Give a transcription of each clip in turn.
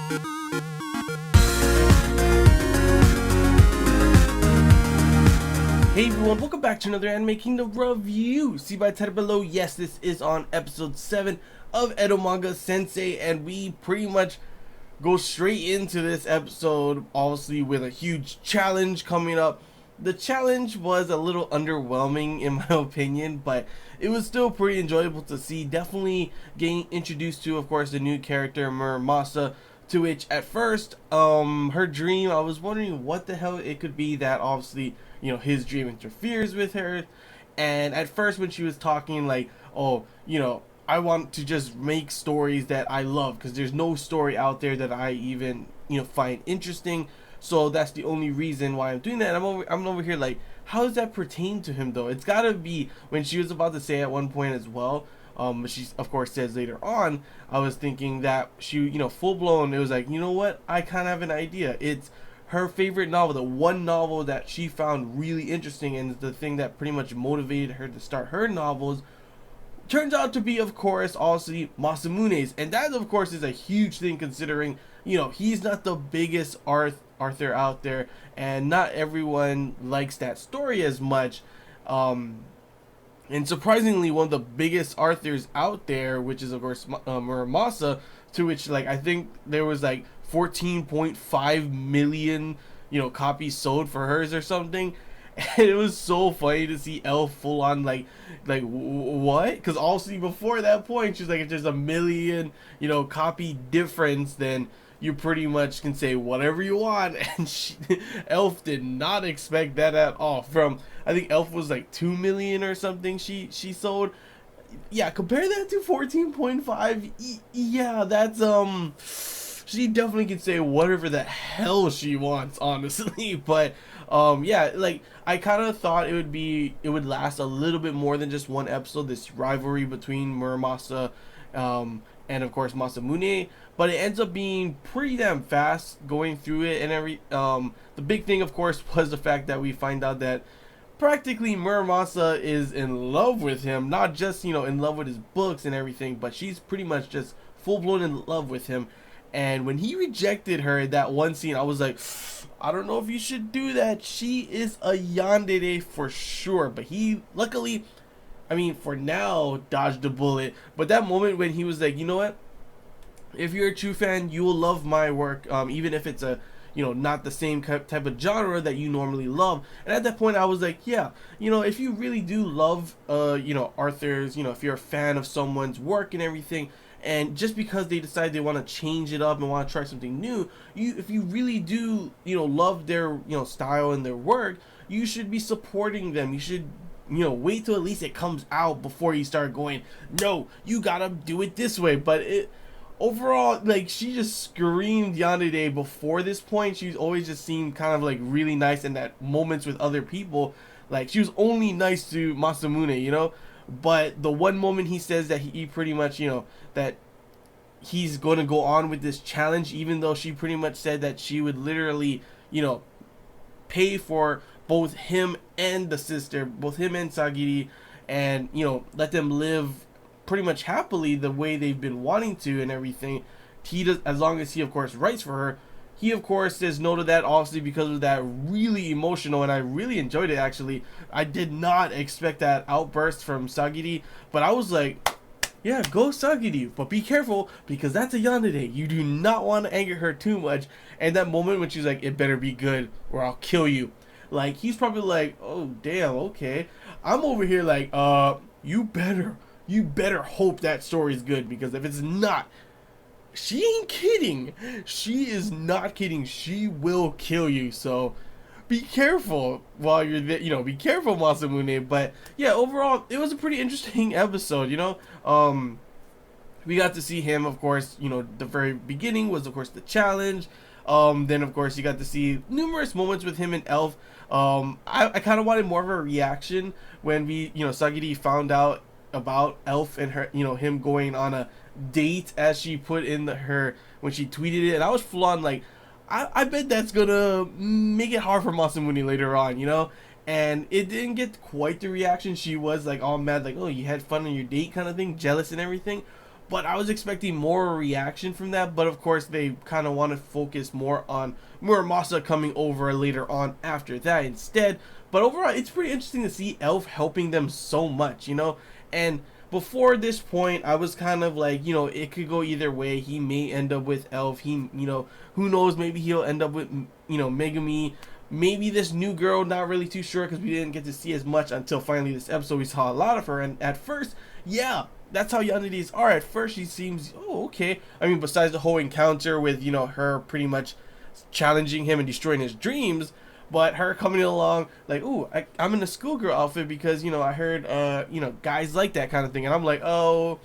Hey everyone, welcome back to another Anime Kingdom review. See by the title below, yes, this is on episode 7 of Eromanga-Sensei, and we pretty much go straight into this episode, obviously with a huge challenge coming up. The challenge was a little underwhelming in my opinion, but it was still pretty enjoyable to see. Definitely getting introduced to, of course, the new character Muramasa, to which at first, her dream, I was wondering what the hell it could be that obviously, you know, his dream interferes with her. And at first when she was talking like, oh, you know, I want to just make stories that I love because there's no story out there that I even, you know, find interesting. So that's the only reason why I'm doing that. I'm over here like, how does that pertain to him though? It's gotta be when she was about to say at one point as well. She of course says later on, I was thinking that she, you know, full blown, it was like, you know what? I kind of have an idea. It's her favorite novel, the one novel that she found really interesting and the thing that pretty much motivated her to start her novels turns out to be, of course, also Masamune's. And that, of course, is a huge thing considering, you know, he's not the biggest Arthur out there, and not everyone likes that story as much. And surprisingly, one of the biggest Arthurs out there, which is, of course, Muramasa, to which, like, I think there was, like, 14.5 million, you know, copies sold for hers or something. And it was so funny to see Elf full on like what? Because obviously before that point, she's like, if there's a million, you know, copy difference, then you pretty much can say whatever you want. And Elf did not expect that at all. From, I think Elf was like 2 million or something she sold. Yeah, compare that to 14.5. Yeah, that's she definitely can say whatever the hell she wants, honestly. But yeah, like I kind of thought it would last a little bit more than just one episode, this rivalry between Muramasa and of course Masamune, but it ends up being pretty damn fast going through it. And the big thing, of course, was the fact that we find out that practically Muramasa is in love with him, not just, you know, in love with his books and everything, but she's pretty much just full-blown in love with him. And when he rejected her in that one scene, I was like, I don't know if you should do that. She is a yandere for sure. But he, luckily, I mean, for now, dodged a bullet. But that moment when he was like, you know what? If you're a true fan, you will love my work, even if it's a, you know, not the same type of genre that you normally love. And at that point, I was like, yeah, you know, if you really do love, you know, Arthur's, you know, if you're a fan of someone's work and everything, and just because they decide they want to change it up and want to try something new, if you really do, you know, love their, you know, style and their work, you should be supporting them. You should, you know, wait till at least it comes out before you start going, no, you gotta do it this way. But it overall, like, she just screamed yandere before this point. She's always just seemed kind of like really nice in that moments with other people. Like, she was only nice to Masamune, you know. But the one moment he says that he pretty much, you know, that he's going to go on with this challenge, even though she pretty much said that she would literally, you know, pay for both him and the sister, both him and Sagiri, and, you know, let them live pretty much happily the way they've been wanting to and everything. He does, as long as he, of course, writes for her. He, of course, says no to that, obviously, because of that really emotional, and I really enjoyed it, actually. I did not expect that outburst from Sagiri, but I was like, yeah, go Sagiri, but be careful, because that's a yandere. You do not want to anger her too much. And that moment when she's like, it better be good, or I'll kill you. Like, he's probably like, oh, damn, okay. I'm over here like, you better hope that story's good, because if it's not, she ain't kidding. She is not kidding. She will kill you. So be careful while you're there. You know, be careful, Masamune. But yeah, overall, it was a pretty interesting episode. You know, we got to see him, of course. You know, the very beginning was, of course, the challenge. Then, of course, you got to see numerous moments with him and Elf. I kind of wanted more of a reaction when you know, Sagiri found out about Elf and her, you know, him going on a date, as she put in her when she tweeted it. And I was full on like, I bet that's gonna make it hard for Masamune later on, you know. And it didn't get quite the reaction. She was like all mad, like, oh, you had fun on your date kind of thing, jealous and everything. but I was expecting more reaction from that. But of course, they kind of want to focus more on Muramasa coming over later on after that instead. But overall, it's pretty interesting to see Elf helping them so much, you know. And before this point, I was kind of like, you know, it could go either way. He may end up with Elf. He, you know, who knows? Maybe he'll end up with, you know, Megumi. Maybe this new girl, not really too sure because we didn't get to see as much until finally this episode. We saw a lot of her, and at first, yeah, that's how Yandere's are. At first, she seems, oh, okay. I mean, besides the whole encounter with, you know, her pretty much challenging him and destroying his dreams, but her coming along like, ooh, I'm in a schoolgirl outfit because, you know, I heard, you know, guys like that kind of thing. And I'm like, oh,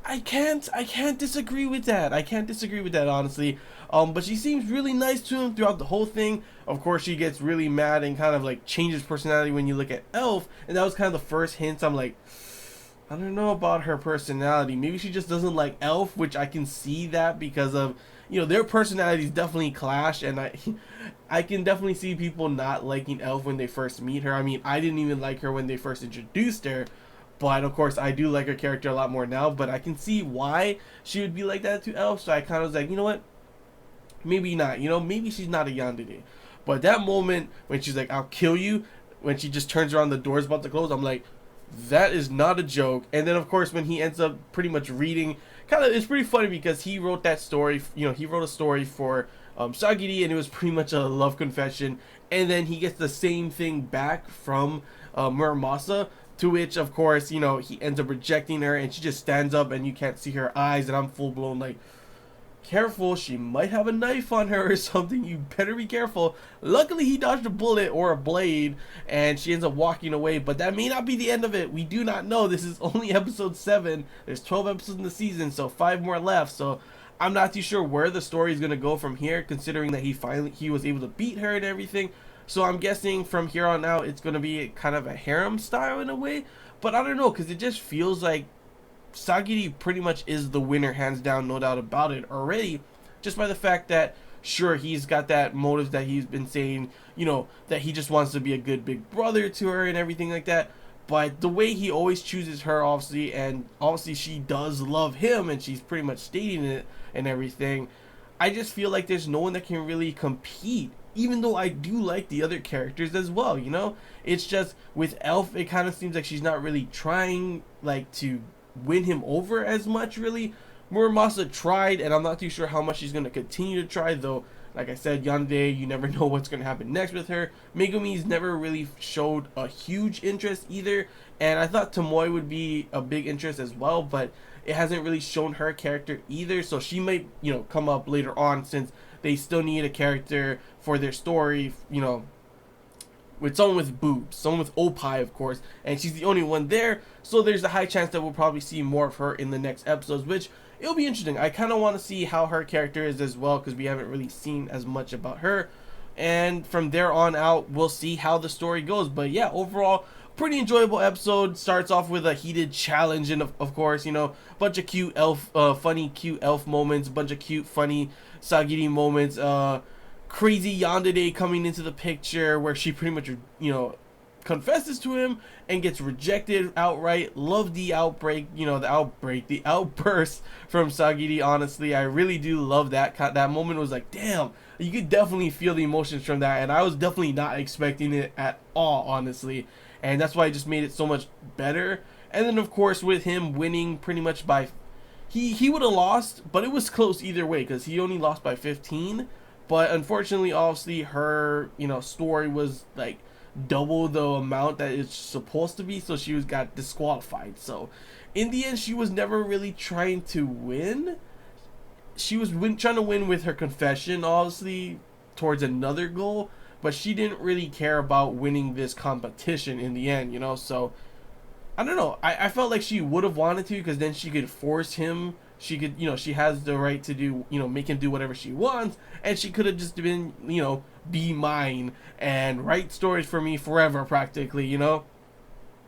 I can't disagree with that. I can't disagree with that, honestly. But she seems really nice to him throughout the whole thing. Of course, she gets really mad and kind of like changes personality when you look at Elf. And that was kind of the first hints. I'm like, I don't know about her personality. Maybe she just doesn't like Elf, which I can see that because of, you know, their personalities definitely clash, and I can definitely see people not liking Elf when they first meet her. I mean, I didn't even like her when they first introduced her, but of course I do like her character a lot more now, but I can see why she would be like that to Elf, so I kind of was like, you know what, maybe not, you know, maybe she's not a Yandere. But that moment when she's like, I'll kill you, when she just turns around, the door's about to close, I'm like, that is not a joke. And then of course when he ends up pretty much reading, kind of, it's pretty funny because he wrote that story, you know, he wrote a story for Sagiri, and it was pretty much a love confession, and then he gets the same thing back from Muramasa, to which of course, you know, he ends up rejecting her, and she just stands up and you can't see her eyes, and I'm full blown like, careful, she might have a knife on her or something, you better be careful. Luckily he dodged a bullet or a blade, and she ends up walking away, but that may not be the end of it. We do not know. This is only episode 7. There's 12 episodes in the season, so 5 more left, so I'm not too sure where the story is going to go from here, considering that he was able to beat her and everything. So I'm guessing from here on out it's going to be kind of a harem style in a way, but I don't know, because it just feels like Sagiri pretty much is the winner, hands down, no doubt about it already, just by the fact that, sure, he's got that motive that he's been saying, you know, that he just wants to be a good big brother to her and everything like that, but the way he always chooses her, obviously, and obviously she does love him, and she's pretty much stating it and everything, I just feel like there's no one that can really compete, even though I do like the other characters as well, you know? It's just, with Elf, it kind of seems like she's not really trying, like, to win him over as much, really. Muramasa tried, and I'm not too sure how much she's going to continue to try, though. Like I said, Yandere, you never know what's going to happen next with her. Megumi's never really showed a huge interest either, and I thought Tomoe would be a big interest as well, but it hasn't really shown her character either, so she might, you know, come up later on, since they still need a character for their story, you know, with someone with boobs, someone with opie, of course, and she's the only one there, so there's a high chance that we'll probably see more of her in the next episodes, which it'll be interesting. I kind of want to see how her character is as well, because we haven't really seen as much about her, and from there on out, we'll see how the story goes. But yeah, overall, pretty enjoyable episode. Starts off with a heated challenge, and of course, you know, bunch of cute elf, funny cute elf moments, bunch of cute funny Sagiri moments, crazy Yandere coming into the picture where she pretty much, you know, confesses to him and gets rejected outright. Love the outbreak, you know, the outburst from Sagiri. Honestly, I really do love that. That moment was like, damn, you could definitely feel the emotions from that, and I was definitely not expecting it at all, honestly, and that's why it just made it so much better. And then of course with him winning pretty much by, he would have lost, but it was close either way because he only lost by 15. But unfortunately, obviously, her, you know, story was like double the amount that it's supposed to be, so she got disqualified. So in the end, she was never really trying to win. She was trying to win with her confession, obviously, towards another goal, but she didn't really care about winning this competition in the end, you know. So I don't know, I felt like she would have wanted to, because then she could force him. She could, you know, she has the right to do, you know, make him do whatever she wants, and she could have just been, you know, be mine and write stories for me forever, practically, you know.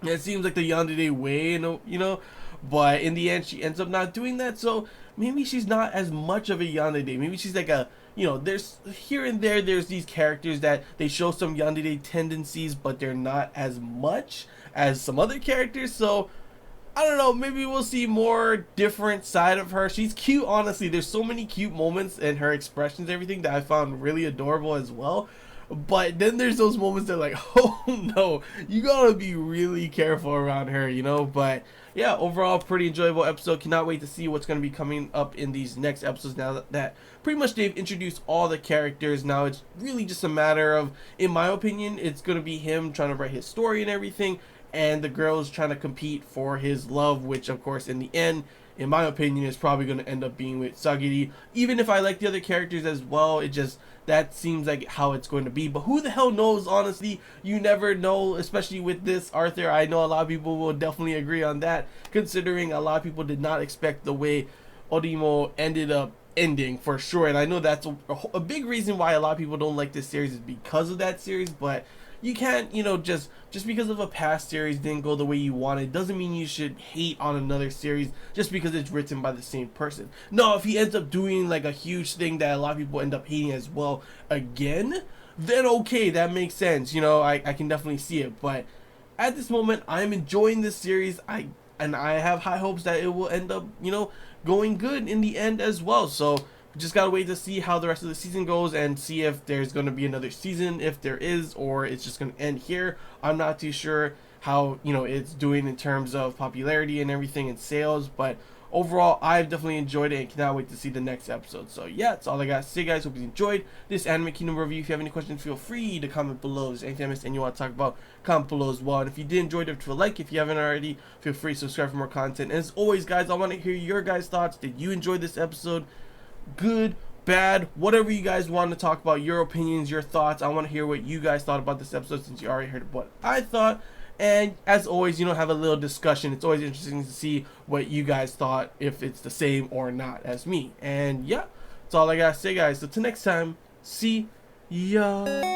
It seems like the Yandere way, you know, but in the end, she ends up not doing that. So maybe she's not as much of a Yandere. Maybe she's like a, you know, there's here and there's these characters that they show some Yandere tendencies, but they're not as much as some other characters. So I don't know, maybe we'll see more different side of her. She's cute, honestly. There's so many cute moments and her expressions, everything that I found really adorable as well. But then there's those moments that are like, oh no, you gotta be really careful around her, you know? But yeah, overall, pretty enjoyable episode. Cannot wait to see what's gonna be coming up in these next episodes now that pretty much they've introduced all the characters. Now it's really just a matter of, in my opinion, it's gonna be him trying to write his story and everything, and the girls trying to compete for his love, which of course in the end, in my opinion, is probably going to end up being with Sagiri. Even if I like the other characters as well, it just, that seems like how it's going to be. But who the hell knows, honestly? You never know, especially with this Arthur. I know a lot of people will definitely agree on that, considering a lot of people did not expect the way Orimo ended up ending, for sure. And I know that's a big reason why a lot of people don't like this series, is because of that series. But you can't, you know, just because of a past series didn't go the way you wanted, doesn't mean you should hate on another series just because it's written by the same person. No, if he ends up doing like a huge thing that a lot of people end up hating as well again, then okay, that makes sense. You know, I can definitely see it. But at this moment, I'm enjoying this series. I have high hopes that it will end up, you know, going good in the end as well. So just gotta wait to see how the rest of the season goes and see if there's gonna be another season, if there is, or it's just gonna end here. I'm not too sure how, you know, it's doing in terms of popularity and everything and sales, but overall I've definitely enjoyed it and cannot wait to see the next episode. So yeah, that's all I got to say, guys. Hope you enjoyed this Anime Kingdom review. If you have any questions, feel free to comment below. If there's anything I missed and you want to talk about, comment below as well. And if you did enjoy it, leave a like. If you haven't already, feel free to subscribe for more content. And as always, guys, I want to hear your guys' thoughts. Did you enjoy this episode? Good, bad, whatever you guys want to talk about, your opinions, your thoughts. I want to hear what you guys thought about this episode, since you already heard what I thought. And as always, you know, have a little discussion. It's always interesting to see what you guys thought, if it's the same or not as me. And yeah, that's all I gotta say, guys. So till next time, see ya.